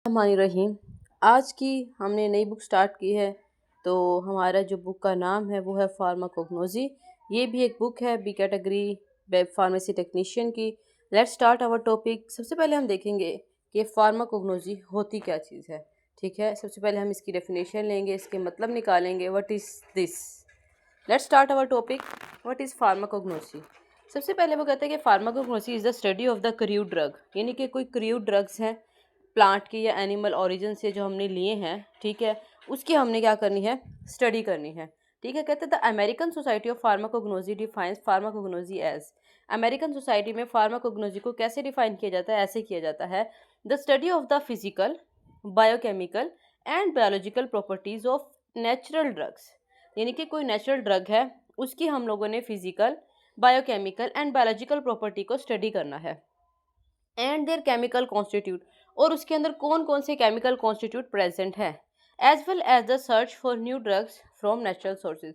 रहीम। आज की हमने नई बुक स्टार्ट की है। तो हमारा जो बुक का नाम है वो है फार्माकोग्नोजी। ये भी एक बुक है B category web pharmacy technician की। Let's start our topic. सबसे पहले हम देखेंगे कि फार्माकोग्नोजी होती क्या चीज़ है। ठीक है, सबसे पहले हम इसकी डेफिनेशन लेंगे, इसके मतलब निकालेंगे। What is this. Let's start our topic. What is pharmacognosy. सबसे पहले वो कहते हैं कि pharmacognosy is the study of the crude drug, यानी कि कोई क्रू ड्रग्स हैं प्लांट की या एनिमल ओरिजिन से जो हमने लिए हैं, ठीक है, उसकी हमने क्या करनी है, स्टडी करनी है। ठीक है, कहते हैं the American society of pharmacognosy defines pharmacognosy as. American society में फार्माकोग्नोसी को कैसे डिफाइन किया जाता है, ऐसे किया जाता है the study of the physical, biochemical and biological properties of natural drugs. यानी कि कोई नेचुरल ड्रग है, उसकी हम लोगों ने physical, biochemical and biological property को स्टडी करना है एंड देयर केमिकल कॉन्स्टिट्यूट, और उसके अंदर कौन कौन से केमिकल कॉन्स्टिट्यूट प्रेजेंट है, as well as the search for new drugs from natural sources.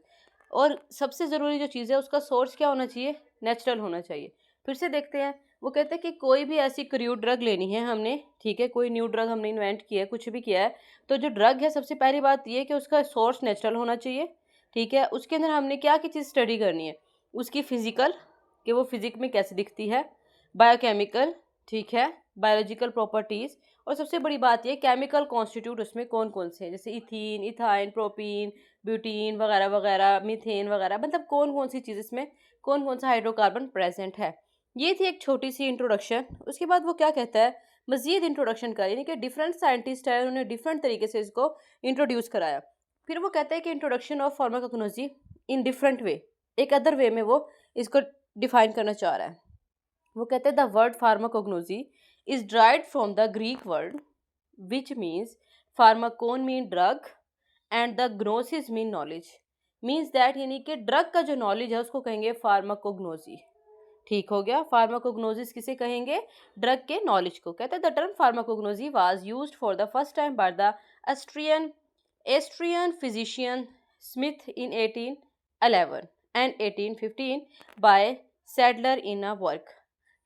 और सबसे ज़रूरी जो चीज़ है उसका सोर्स क्या होना चाहिए, नेचुरल होना चाहिए। फिर से देखते हैं, वो कहते हैं कि कोई भी ऐसी क्रू ड्रग लेनी है हमने, ठीक है, कोई न्यू ड्रग हमने इन्वेंट किया है, कुछ भी किया है, तो जो ड्रग है सबसे पहली बात ये है कि उसका सोर्स नेचुरल होना चाहिए। ठीक है, उसके अंदर हमने क्या क्या चीज़ स्टडी करनी है, उसकी फिजिकल, कि वो फिजिक में कैसे दिखती है, बायोकेमिकल, ठीक है, बायोलॉजिकल प्रॉपर्टीज़, और सबसे बड़ी बात ये केमिकल कॉन्स्टिट्यूट उसमें कौन कौन से हैं, जैसे इथीन, इथाइन, प्रोपीन, ब्यूटीन वगैरह वगैरह, मीथेन वगैरह, मतलब कौन कौन सी चीज़ इसमें, कौन कौन सा हाइड्रोकार्बन प्रेजेंट है। ये थी एक छोटी सी इंट्रोडक्शन। उसके बाद वो क्या कहता है, मज़ीद इंट्रोडक्शन का, यानी कि डिफरेंट साइंटिस्ट है, उन्होंने डिफरेंट तरीके से इसको इंट्रोड्यूस कराया। फिर वो कहता है कि introduction of pharmacognosy in different way, एक अदर वे में वो इसको डिफाइन करना चाह रहा है। वो कहते हैं the word pharmacognosy is dried from the Greek word which means pharmakon mean drug and the gnosis mean knowledge. Means that, यानी कि ड्रग का जो नॉलेज है उसको कहेंगे फार्माकोग्नोसी। ठीक हो गया, फार्माकोग्नोसिस किसे कहेंगे, ड्रग के नॉलेज को। कहते हैं the term pharmacognosy was used for the first time by the Austrian Austrian physician Smith in 1811 and 1815 by Sadler in a work.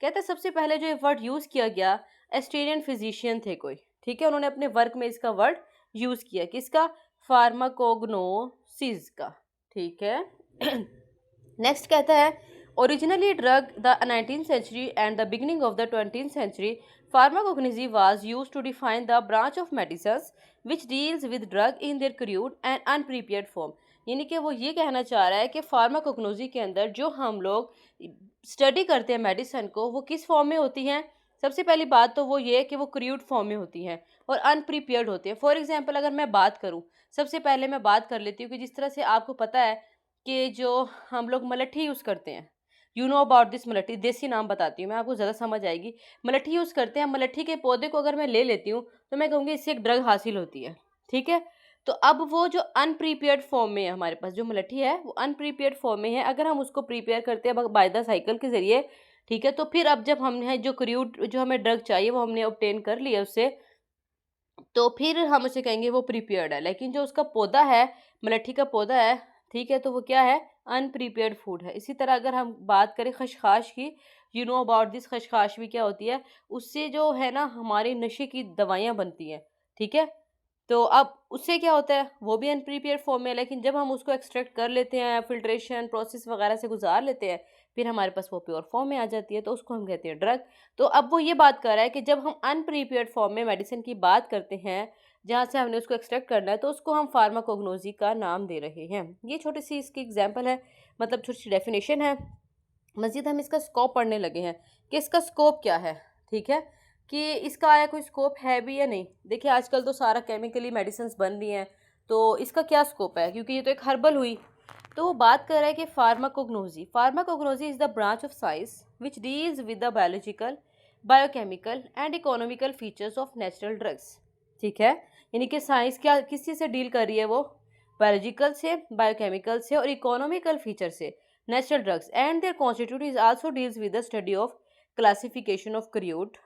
कहते हैं सबसे पहले जो ये वर्ड यूज़ किया गया, एस्ट्रेलियन फिजिशियन थे कोई, ठीक है, उन्होंने अपने वर्क में इसका वर्ड यूज़ किया, किसका, फार्माकोग्नोसिस का। ठीक है। नेक्स्ट कहता है originally drug the 19th century and the beginning of the 20th century pharmacognosy was used to define the branch of medicines which deals with drug in their crude and unprepared form. यानी कि वो ये कहना चाह रहा है कि pharmacognosy के अंदर जो हम लोग स्टडी करते हैं मेडिसिन को, वो किस फॉर्म में होती हैं। सबसे पहली बात तो वो ये है कि वो क्रूड फॉर्म में होती हैं और अनप्रिपेयर्ड होती हैं। फॉर एग्जांपल अगर मैं बात करूं, सबसे पहले मैं बात कर लेती हूँ कि जिस तरह से आपको पता है कि जो हम लोग मलट्ठी यूज़ करते हैं, यू नो अबाउट दिस मलट्ठी, देसी नाम बताती हूँ मैं, आपको ज़्यादा समझ आएगी। मलट्ठी यूज़ करते हैं, मलट्ठी के पौधे को अगर मैं ले लेती हूँ तो मैं कहूँगी इससे एक ड्रग हासिल होती है। ठीक है, तो अब वो जो अनप्रीपेयर्ड फॉर्म में है, हमारे पास जो मलट्ठी है वो अनप्रीपेयर्ड फॉर्म में है, अगर हम उसको प्रिपेयर करते हैं बाय द साइकिल के ज़रिए, ठीक है, तो फिर अब जब हमने जो क्रूड जो हमें ड्रग चाहिए वो हमने ऑब्टेन कर लिया उससे, तो फिर हम उसे कहेंगे वो प्रिपेयर्ड है। लेकिन जो उसका पौधा है, मलट्ठी का पौधा है, ठीक है, तो वो क्या है, अनप्रिपेयर्ड फूड है। इसी तरह अगर हम बात करें खशखाश की, यू नो अबाउट दिस, खशखाश भी क्या होती है, उससे जो है ना हमारे नशे की दवाइयाँ बनती हैं। ठीक है, तो अब उससे क्या होता है, वो भी अनप्रिपेयर्ड फॉर्म में है, लेकिन जब हम उसको एक्सट्रैक्ट कर लेते हैं, फिल्ट्रेशन प्रोसेस वगैरह से गुजार लेते हैं, फिर हमारे पास वो प्योर फॉर्म में आ जाती है, तो उसको हम कहते हैं ड्रग। तो अब वो ये बात कर रहा है कि जब हम अनप्रिपेयर्ड फॉर्म में मेडिसिन की बात करते हैं, जहाँ से हमने उसको एक्सट्रैक्ट करना है, तो उसको हम फार्माकोग्नोसी का नाम दे रहे हैं। ये छोटी सी इसकी एग्जाम्पल है, मतलब छोटी सी डेफिनेशन है। मज़ीद हम इसका स्कोप पढ़ने लगे हैं कि इसका स्कोप क्या है। ठीक है, कि इसका आया कोई स्कोप है भी या नहीं। देखिए आजकल तो सारा केमिकली मेडिसिन बन रही हैं, तो इसका क्या स्कोप है, क्योंकि ये तो एक हर्बल हुई। तो वो बात कर रहा है कि pharmacognosy, pharmacognosy is the branch of science which deals with the biological, biochemical and economical features of natural drugs. ठीक है, यानी कि साइंस क्या किस चीज़ से डील कर रही है, वो बायोलॉजिकल से, बायोकेमिकल से और इकोनॉमिकल फीचर से natural drugs, and their constituent is also deals with the study of classification of crude.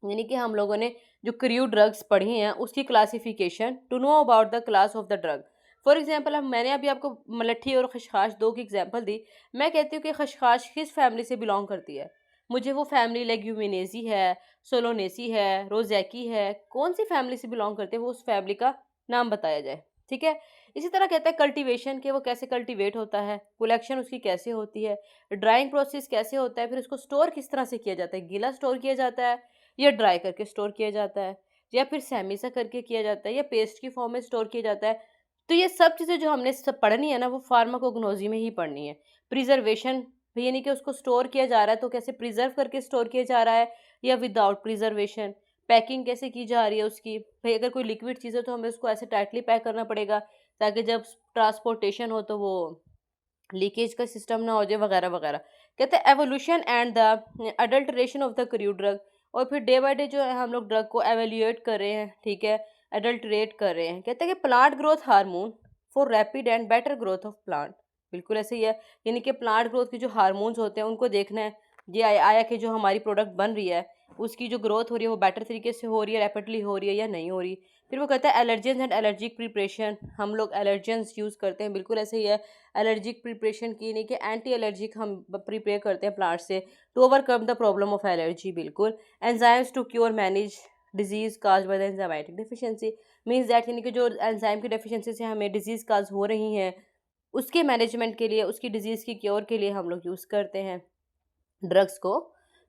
यानी कि हम लोगों ने जो क्रू ड्रग्स पढ़ी हैं उसकी classification, to know about the class of the drug. For example हम, मैंने अभी आपको मलट्ठी और खशखाश दो की एग्जांपल दी, मैं कहती हूँ कि खशखाश किस फैमिली से बिलोंग करती है, मुझे वो फैमिली लेग्यूमिनेसी है, सोलोनेसी है, रोज़ैकी है, कौन सी फैमिली से बिलोंग करते हैं वो उस फैमिली का नाम बताया जाए। ठीक है। इसी तरह कहता है कल्टीवेशन के वो कैसे कल्टीवेट होता है, कलेक्शन उसकी कैसे होती है, ड्राइंग प्रोसेस कैसे होता है, फिर उसको स्टोर किस तरह से किया जाता है, गीला स्टोर किया जाता है या ड्राई करके स्टोर किया जाता है या फिर सेमी सा करके किया जाता है या पेस्ट की फॉर्म में स्टोर किया जाता है। तो ये सब चीज़ें जो हमने सब पढ़नी है ना वो फार्माकोग्नोजी में ही पढ़नी है। प्रिजर्वेशन यानी कि उसको स्टोर किया जा रहा है तो कैसे प्रिजर्व करके स्टोर किया जा रहा है या विदाउट प्रिजर्वेशन, पैकिंग कैसे की जा रही है उसकी, भाई अगर कोई लिक्विड चीज़ है तो हमें उसको ऐसे टाइटली पैक करना पड़ेगा ताकि जब ट्रांसपोर्टेशन हो तो वो लीकेज का सिस्टम ना हो जाए वगैरह वगैरह। कहते हैं evolution and the adulteration of the crude drug, और फिर डे बाय डे जो है हम लोग ड्रग को एवेल्यूएट कर रहे हैं, ठीक है, अडल्ट्रेट कर रहे हैं। कहते हैं कि plant growth hormone for rapid and better growth of plant, बिल्कुल ऐसे ही है। यानी कि प्लांट ग्रोथ के जो हार्मोन्स होते हैं उनको देखना है, ये आया कि जो हमारी प्रोडक्ट बन रही है उसकी जो ग्रोथ हो रही है वो बेटर तरीके से हो रही है, रैपिडली हो रही है या नहीं हो रही। फिर वो कहता है एलर्जेंस एंड एलर्जिक प्रिपरेशन, हम लोग एलर्जेंस यूज़ करते हैं, बिल्कुल ऐसे ही है। एलर्जिक प्रिपरेशन की नहीं कि एंटी एलर्जिक हम प्रिपेयर करते हैं प्लांट से to overcome the problem of allergy, बिल्कुल। Enzymes to cure manage disease cause by the enzymatic deficiency, means that यानी कि जो एंजाइम की डेफिशिएंसी से हमें डिजीज काज हो रही हैं उसके मैनेजमेंट के लिए, उसकी डिजीज़ की क्योर के लिए हम लोग यूज़ करते हैं ड्रग्स को।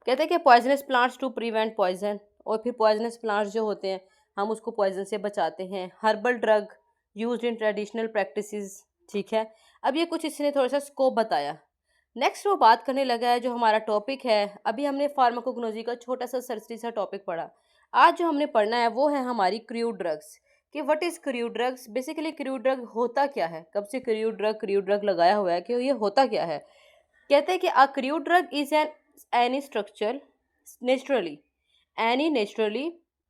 कहते हैं कि poisonous plants to prevent poison, और फिर पॉइजनस प्लांट्स जो होते हैं हम उसको पॉइजन से बचाते हैं। Herbal drug used in traditional practices, ठीक है। अब ये कुछ इसने थोड़ा सा स्कोप बताया। नेक्स्ट वो बात करने लगा है जो हमारा टॉपिक है, अभी हमने फार्माकोग्नोजी का छोटा सा सरसरी सा टॉपिक पढ़ा, आज जो हमने पढ़ना है वो है हमारी क्रू ड्रग्स, कि what is crew drugs. Basically crew drug होता क्या है, कब से क्रू ड्रग लगाया हुआ है कि ये होता क्या है। कहते हैं कि a crew drug is an any structure naturally any naturally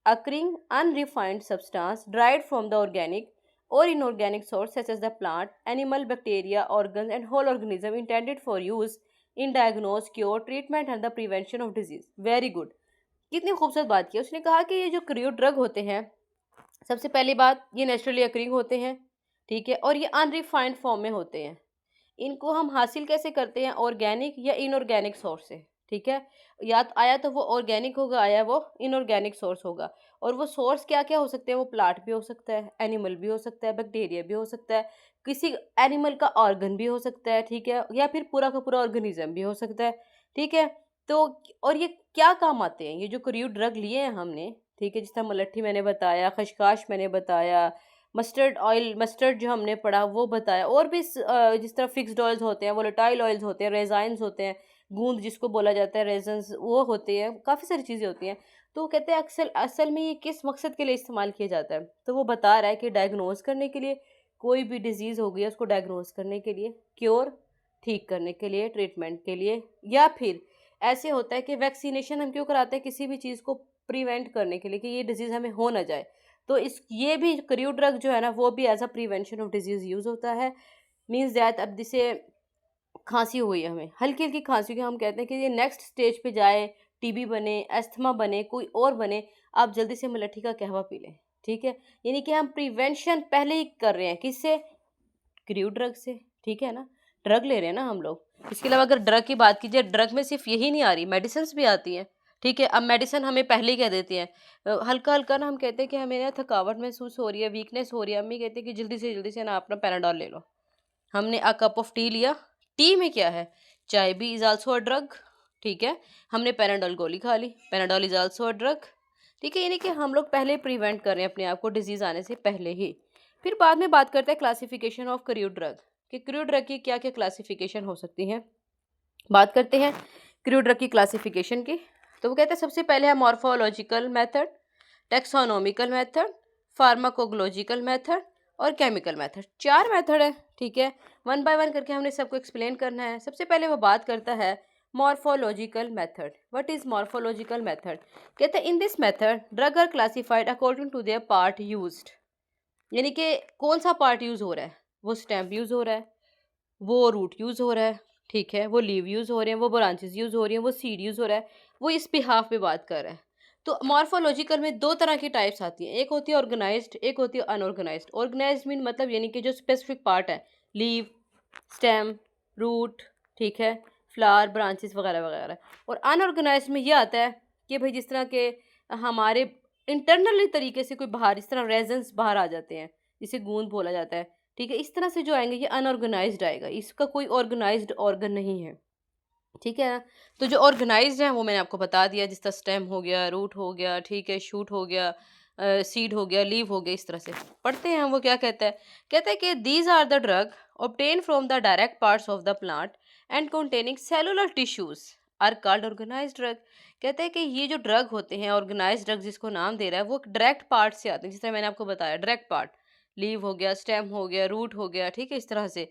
occurring unrefined substance derived from the organic or inorganic source such as the plant, animal, bacteria, organs and whole organism intended for use in diagnose, cure, treatment and the prevention of disease. Very good. कितनी खूबसूरत बात की उसने। कहा कि ये जो crew drug होते हैं, सबसे पहली बात ये नेचुरली अकरिंग होते हैं, ठीक है, और ये अनरिफाइंड फॉर्म में होते हैं। इनको हम हासिल कैसे करते हैं, ऑर्गेनिक या इनऑर्गेनिक सोर्स से, ठीक है। या तो आया तो वो ऑर्गेनिक होगा, आया वो इनऑर्गेनिक सोर्स होगा। और वो सोर्स क्या क्या हो सकते हैं, वो प्लांट भी हो सकता है, एनिमल भी हो सकता है, बैक्टीरिया भी हो सकता है, किसी एनिमल का ऑर्गन भी हो सकता है, ठीक है, या फिर पूरा का पूरा ऑर्गेनिज्म भी हो सकता है, ठीक है। तो और ये क्या काम आते हैं, ये जो क्रू ड्रग लिए हैं हमने, ठीक है, जिस तरह मलट्ठी मैंने बताया, खशखाश मैंने बताया, मस्टर्ड ऑयल, मस्टर्ड जो हमने पढ़ा वो बताया, और भी जिस तरह फिक्स्ड ऑयल्स होते हैं, वोलेटाइल ऑयल्स होते हैं, रेजाइंस होते हैं, गूंद जिसको बोला जाता है, रेजन्स वो होते हैं, काफ़ी सारी चीज़ें होती हैं। तो कहते हैं अक्सर असल में ये किस मकसद के लिए इस्तेमाल किया जाता है, तो वो बता रहा है कि डायग्नोज करने के लिए, कोई भी डिजीज़ हो गई है उसको डायग्नोज करने के लिए, क्योर ठीक करने के लिए, ट्रीटमेंट के लिए, या फिर ऐसे होता है कि वैक्सीनेशन हम क्यों कराते हैं, किसी भी चीज़ को प्रिवेंट करने के लिए कि ये डिजीज़ हमें हो ना जाए। तो इस ये भी क्रू ड्रग जो है ना वो भी as a prevention of disease use होता है। मीन्स दैट अब जैसे खांसी हुई है, हमें हल्की हल्की खांसी की, हम कहते हैं कि ये नेक्स्ट स्टेज पे जाए, टीबी बने, अस्थमा बने, कोई और बने, आप जल्दी से मलट्ठी का कहवा पी लें, ठीक है। यानी कि हम प्रिवेंशन पहले ही कर रहे हैं, किससे, क्रू ड्रग से, ठीक है ना, ड्रग ले रहे हैं ना हम लोग। इसके अलावा अगर ड्रग की बात कीजिए, ड्रग में सिर्फ यही नहीं आ रही, मेडिसिन भी आती हैं, ठीक है। अब मेडिसिन हमें पहले ही कह देती हैं, हल्का हल्का ना हम कहते हैं कि हमें ना थकावट महसूस हो रही है, वीकनेस हो रही है, अम्मी कहते हैं कि जल्दी से ना अपना पैराडॉल ले लो। हमने अ कप ऑफ टी लिया, टी में क्या है, चाय भी इज आल्सो अ ड्रग, ठीक है। हमने पैराडॉल गोली खा ली, पैराडॉल इज आल्सो अ ड्रग, ठीक है। यानी कि हम लोग पहले प्रिवेंट कर रहे हैं अपने आप को डिजीज़ आने से पहले ही। फिर बाद में बात करते हैं क्लासिफिकेशन ऑफ क्रू ड्रग, कि क्रू ड्रग की क्या क्या क्लासिफिकेशन हो सकती हैं। बात करते हैं क्रू ड्रग की क्लासिफिकेशन की। तो वो कहते हैं सबसे पहले है morphological method, taxonomical method, pharmacognological method और केमिकल मेथड। 4 मेथड है, ठीक है। वन बाय वन करके हमने सबको एक्सप्लेन करना है। सबसे पहले वो बात करता है morphological method. What is morphological method. कहते हैं in this method drug are classified according to their part used, यानी कि कौन सा पार्ट यूज़ हो रहा है, वो स्टेम यूज़ हो रहा है, वो रूट यूज़ हो रहा है, ठीक है, वो लीव यूज़ हो रहे हैं, वो ब्रांचेस यूज़ हो रही हैं, वो सीड यूज़ हो रहा है, वो इस बिहाफ पे बात कर रहा है। तो मॉर्फोलॉजिकल में 2 तरह की टाइप्स आती हैं, एक होती है ऑर्गेनाइज्ड, एक होती है अनऑर्गेनाइज्ड। ऑर्गेनाइज्ड मीन मतलब यानी कि जो स्पेसिफिक पार्ट है, लीव, स्टेम, रूट, ठीक है, फ्लावर, ब्रांचेस वगैरह वगैरह। और अनऑर्गेनाइज में ये आता है कि भाई जिस तरह के हमारे इंटरनली तरीके से कोई बाहर, इस तरह रेजन्स बाहर आ जाते हैं, जिसे गूंद बोला जाता है, ठीक है, इस तरह से जो आएंगे ये अनऑर्गेनाइज्ड आएगा, इसका कोई ऑर्गेनाइज्ड ऑर्गन नहीं है, ठीक है ना। तो जो ऑर्गेनाइज्ड है वो मैंने आपको बता दिया, जिस तरह स्टेम हो गया, रूट हो गया, ठीक है, शूट हो गया, सीड हो गया, लीव हो गया, इस तरह से पढ़ते हैं हम। वो क्या कहता है कि these are the drug obtain from the direct parts of the plant and containing cellular tissues are called organized drug. कहते हैं कि ये जो ड्रग होते हैं, ऑर्गेनाइज्ड ड्रग जिसको नाम दे रहा है, वो डायरेक्ट पार्ट से आते हैं, जिस तरह मैंने आपको बताया, डायरेक्ट पार्ट, लीव हो गया, स्टेम हो गया, रूट हो गया, ठीक है, इस तरह से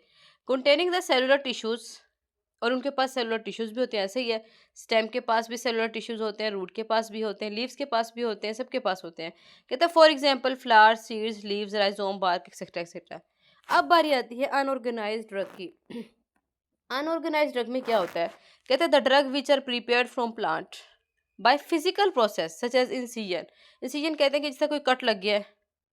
कंटेनिंग द सेलुलर टिश्यूज। और उनके पास सेलुलर टिश्यूज भी होते हैं, ऐसे ही है, स्टेम के पास भी सेलुलर टिश्यूज होते हैं, रूट के पास भी होते हैं, लीव्स के पास भी होते हैं, सबके पास होते हैं। कहते हैं for example flower, seeds, leaves, rhizome, bark, etcetera etcetera. अब बारी आती है अनऑर्गेनाइज्ड ड्रग की। अनऑर्गेनाइज्ड ड्रग में क्या होता है? कहते हैं the drug which are prepared from plant by physical process such as incision. Incision कहते हैं कि जिससे कोई कट लग गया है,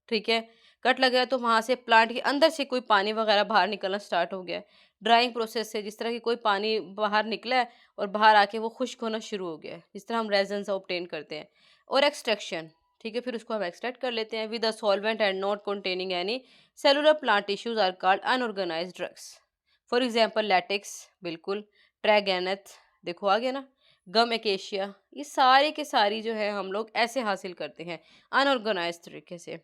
ठीक है, कट लग गया तो वहाँ से प्लांट के अंदर से कोई पानी वगैरह बाहर निकलना स्टार्ट हो गया है। ड्राइंग प्रोसेस से, जिस तरह की कोई पानी बाहर निकला है और बाहर आके वो खुश्क होना शुरू हो गया है, जिस तरह हम रेजन्स ऑब्टेन करते हैं। और एक्सट्रैक्शन, ठीक है, फिर उसको हम एक्सट्रैक्ट कर लेते हैं with a solvent and not containing any cellular plant tissues are called unorganized drugs. For example latex, बिल्कुल, ट्रैगेनेथ, देखो आ गया ना, गम एकेशिया, ये सारे के सारी जो है हम लोग ऐसे हासिल करते हैं अनऑर्गेनाइज तरीके से।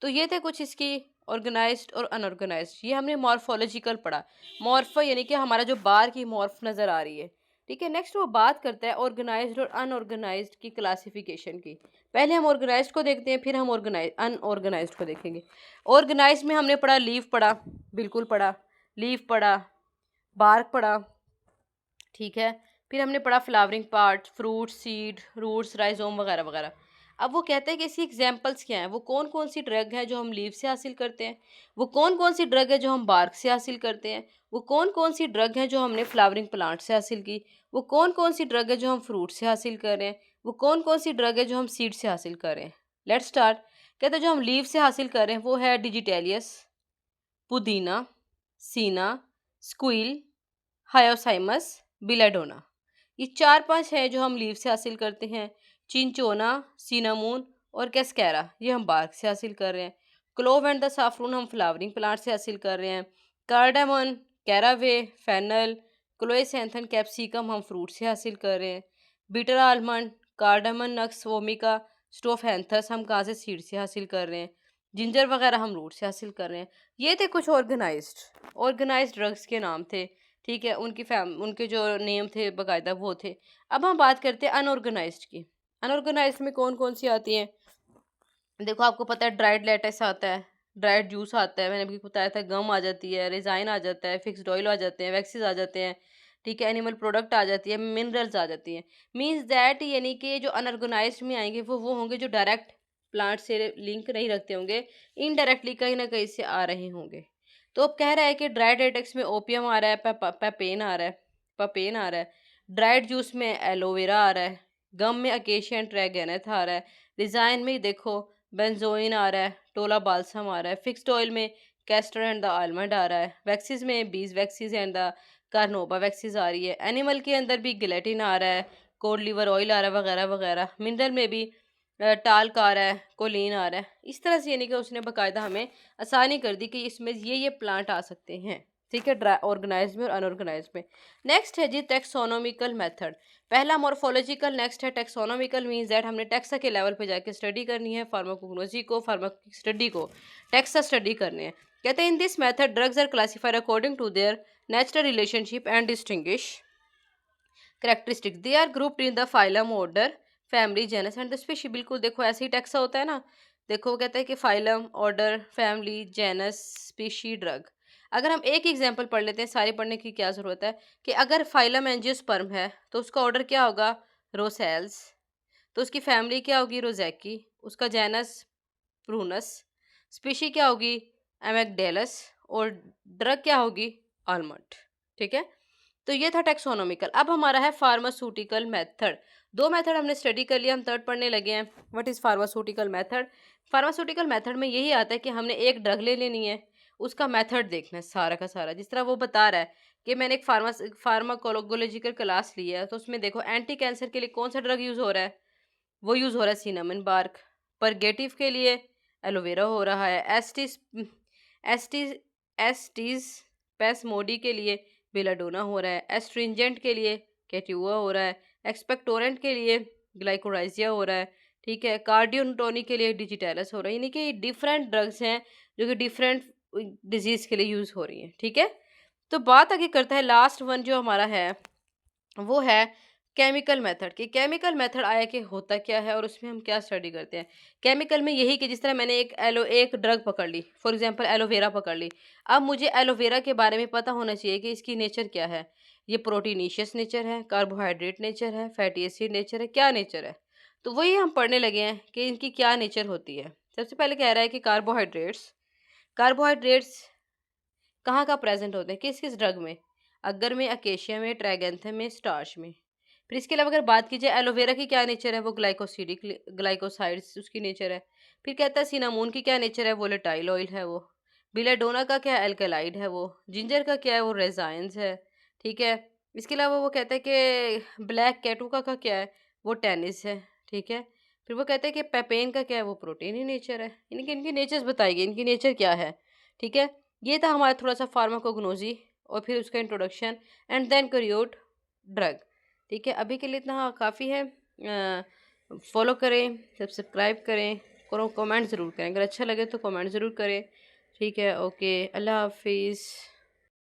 तो ये थे कुछ इसकी ऑर्गेनाइज्ड और अनऑर्गेनाइज्ड। ये हमने मॉर्फोलॉजिकल पढ़ा। मॉर्फो यानी कि हमारा जो बार की मॉर्फ नज़र आ रही है, ठीक है। नेक्स्ट वो बात करता है ऑर्गेनाइज्ड और अनऑर्गेनाइज्ड की क्लासिफिकेशन की। पहले हम ऑर्गेनाइज्ड को देखते हैं, फिर हम अनऑर्गेनाइज्ड को देखेंगे। ऑर्गेनाइज्ड में हमने पढ़ा लीव पढ़ा, बिल्कुल पढ़ा, लीव पढ़ा, बार्क पढ़ा, ठीक है, फिर हमने पढ़ा flowering part, fruit, seed, roots, rhizome वगैरह वगैरह। अब वो कहते हैं कि इसकी एग्जांपल्स क्या हैं, वो कौन कौन सी ड्रग है जो हम लीव से हासिल करते हैं, वो कौन कौन सी ड्रग है जो हम बार्क से हासिल करते हैं, वो कौन कौन सी ड्रग है जो हमने फ्लावरिंग प्लांट से हासिल की, वो कौन कौन सी ड्रग है जो हम फ्रूट से हासिल कर रहे हैं, वो कौन कौन सी ड्रग है जो हम सीड से हासिल कर रहे हैं। Let's start. कहते हैं जो हम लीव से हासिल कर रहे हैं वो है डिजिटेलियस, पुदीना, सीना, स्क्विल, हायोसाइमस, बिलेडोना। ये 4-5 है जो हम लीव से हासिल करते हैं। चिंचोना, सिनामून और कैस्कैरा ये हम बार्क से हासिल कर रहे हैं। क्लोव एंड द साफरून हम फ्लावरिंग प्लांट से हासिल कर रहे हैं। Cardamom, caraway, fennel, colocynth, capsicum हम फ्रूट से हासिल कर रहे हैं। Bitter almond, cardamom, nux vomica, strophanthus हम कहाँ से सीड से हासिल कर रहे हैं। जिंजर वगैरह हम रूट से हासिल कर रहे हैं। ये थे कुछ ऑर्गेनाइज्ड ड्रग्स के नाम थे, ठीक है, उनके जो नेम थे बाकायदा वो थे। अब हम बात करते हैं अनऑर्गेनाइज्ड की। अनऑर्गेनाइज्ड में कौन कौन सी आती हैं? देखो आपको पता है ड्राइड लेटेक्स आता है, ड्राइड जूस आता है, मैंने अभी बताया था, गम आ जाती है, रेजाइन आ जाता है, फिक्स्ड ऑयल आ जाते हैं, वैक्सीज आ जाते हैं, ठीक है, एनिमल प्रोडक्ट आ जाती है, मिनरल्स आ जाती हैं। मीन्स दैट यानी कि जो अनऑर्गेनाइज्ड में आएंगे वो होंगे जो डायरेक्ट प्लांट से लिंक नहीं रखते होंगे, इनडायरेक्टली कहीं ना कहीं से आ रहे होंगे। तो अब कह रहा है कि ड्राइड लेटेक्स में ओपियम आ रहा है, पेपेन आ रहा है, पपेन आ रहा है, ड्राइड जूस में एलोवेरा आ रहा है, गम में अकेशियन ट्रैगेनेथ आ रहा है, रिजाइन में देखो बेंजोइन आ रहा है, टोला बाल्सम आ रहा है, फिक्स्ड ऑयल में कैस्टर एंड द आलमंड आ रहा है, वैक्सीज में bees waxes and the carnauba waxes आ रही है, एनिमल के अंदर भी गिलेटिन आ रहा है, कोड लिवर ऑयल आ रहा है वगैरह वगैरह, मिनरल में भी टाल्क आ रहा है, कोलिन आ रहा है। इस तरह से यानी कि उसने बाकायदा हमें आसानी कर दी कि इसमें ये प्लांट आ सकते हैं, ठीक है, ऑर्गेनाइज में और अनऑर्गेनाइज में। नेक्स्ट है जी टेक्सोनोमिकल मेथड। पहला मॉर्फोलॉजिकल, नेक्स्ट है टेक्सोनोमिकल, मीन्स दैट हमने टेक्सा के लेवल पे जाके स्टडी करनी है, फार्माकोग्नोसी को, फार्माको स्टडी को, टेक्सा स्टडी करने हैं। कहते हैं in this method drugs are classified according to their natural relationship and distinguish characteristic, they are grouped in the phylum, order, family, genus and the species. बिल्कुल देखो ऐसे ही taxa होता है ना, देखो वो कहता है कि phylum, order, family, genus, species, drug. अगर हम एक एग्जांपल पढ़ लेते हैं, सारे पढ़ने की क्या ज़रूरत है, कि अगर फाइलम एंजियोस्पर्म है तो उसका ऑर्डर क्या होगा, रोसेल्स, तो उसकी फैमिली क्या होगी, रोजैकी, उसका जेनस प्रूनस, स्पीशी क्या होगी, एमेक्डेलस, और ड्रग क्या होगी, आलमंड, ठीक है। तो ये था टेक्सोनोमिकल। अब हमारा है फार्मास्यूटिकल मेथड। 2 मेथड हमने स्टडी कर लिया, हम थर्ड पढ़ने लगे हैं। What is pharmaceutical method? Pharmaceutical method में यही आता है कि हमने एक ड्रग ले लेनी है, उसका मेथड देखना है सारा का सारा। जिस तरह वो बता रहा है कि मैंने एक फार्माकोलॉजिकल क्लास लिया है, तो उसमें देखो एंटी कैंसर के लिए कौन सा ड्रग यूज़ हो रहा है, वो यूज़ हो रहा है सिनेमन बार्क। परगेटिव के लिए एलोवेरा हो रहा है। एस्टिस एस्टिस पैसमोडी के लिए बेलाडोना हो रहा है। एस्ट्रिंजेंट के लिए कैट्यूआ हो रहा है। एक्सपेक्टोरेंट के लिए ग्लाइकोराइजिया हो रहा है। ठीक है, कार्डियोटोनिक के लिए डिजिटेलस हो रहा है। यानी कि डिफरेंट ड्रग्स हैं जो कि डिफरेंट डिजीज़ के लिए यूज़ हो रही हैं। ठीक है, तो बात आगे करता है लास्ट वन जो हमारा है, वो है केमिकल मेथड की। केमिकल मेथड आया कि होता क्या है और उसमें हम क्या स्टडी करते हैं। केमिकल में यही कि जिस तरह मैंने एक ड्रग पकड़ ली, फॉर एग्जांपल एलोवेरा पकड़ ली। अब मुझे एलोवेरा के बारे में पता होना चाहिए कि इसकी नेचर क्या है। ये प्रोटीनीशियस नेचर है, कार्बोहाइड्रेट नेचर है, फैटी एसिड नेचर है, क्या नेचर है। तो वही हम पढ़ने लगे हैं कि इनकी क्या नेचर होती है। सबसे पहले कह रहा है कि कार्बोहाइड्रेट्स कार्बोहाइड्रेट्स कहाँ कहाँ प्रेजेंट होते हैं, किस किस ड्रग में। अगर में, अकेशिया में, ट्राइगेंथम में, स्टार्च में। फिर इसके अलावा अगर बात की जाए एलोवेरा की क्या नेचर है, वो ग्लाइकोसिडिक ग्लाइकोसाइड्स उसकी नेचर है। फिर कहता है सिनामोन की क्या नेचर है, वोलेटाइल ऑयल है वो। बिलेडोना का क्या एल्कलाइड है वो। जिंजर का क्या है, वो रेजाइंस है। ठीक है, इसके अलावा वो कहता है कि ब्लैक कैटूका का क्या है, वो टेनिस है। ठीक है, फिर वो कहते हैं कि पेपेन का क्या है, वो प्रोटीन ही नेचर है। यानी कि इनकी नेचर्स बताई गई, इनकी नेचर क्या है। ठीक है, ये था हमारा थोड़ा सा फार्माकोग्नोजी और फिर उसका इंट्रोडक्शन एंड देन करियोट ड्रग। ठीक है, अभी के लिए इतना काफ़ी है। फॉलो करें, सब्सक्राइब करें, कमेंट ज़रूर करें। अगर अच्छा लगे तो कमेंट ज़रूर करें। ठीक है, ओके, अल्लाह हाफिज़।